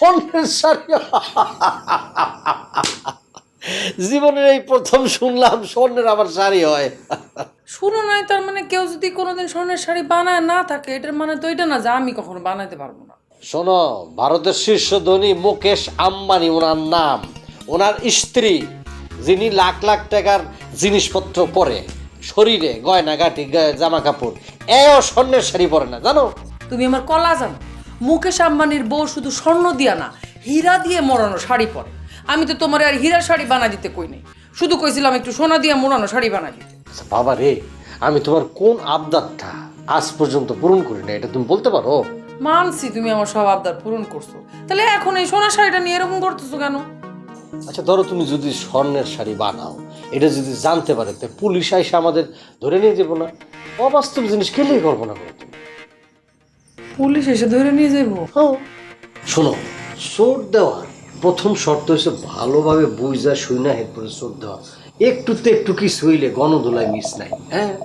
স্বর্ণের শাড়ি। জীবনের এই প্রথম শুনলাম স্বর্ণের আবার শাড়ি হয়। শুনো নাই, তার মানে কেউ যদি কোনোদিন স্বর্ণের শাড়ি বানায় না থাকে, এটার মানে তো এটা না যে আমি কখনো বানাইতে পারবো না। শোনো, ভারতের শীর্ষ ধনী মুকেশ আম্বানি ওনার নাম, ওনার স্ত্রী যিনি লাখ লাখ টাকার জিনিসপত্র পরে, শরীরে গয়নাগাটি জামা কাপড়, এও স্বর্ণের শাড়ি পরে না, জানো? তুমি আমার কলা জানো, মুকেশ আম্বানির বউ শুধু স্বর্ণ দিয়া না, হীরা দিয়ে মোড়ানো শাড়ি পরে। আমি তো তোমার আর হীরা শাড়ি বানা দিতে কই নাই, শুধু কইছিলাম একটু সোনা দিয়ে মোড়ানো শাড়ি বানা দিতে। আচ্ছা বাবা রে, আমি তোমার কোন আবদারটা আজ পর্যন্ত পূরণ করি না, এটা তুমি বলতে পারো? মানছি তুমি আমার সব আবদার পূরণ করছো, তাহলে এখন এই সোনা শাড়িটা নিয়ে এরকম করতেছো কেন? আচ্ছা ধরো, তুমি যদি স্বর্ণের শাড়ি বানাও, এটা যদি জানতে পারে, তো পুলিশ আইসা আমাদের ধরে নিয়ে যাবো না? অবাস্তব জিনিস কেলেই কল্পনা করো তুমি। পুলিশ এসে ধরে নিয়ে যাবো? হ্যাঁ, শোনো, চোট দেওয়ার প্রথম শর্ত হচ্ছে ভালোভাবে বুঝা শুই না, এরপরে চোট দেওয়া। একটুতে একটু কিছু হইলে গণধোলায় মিস নাই, হ্যাঁ।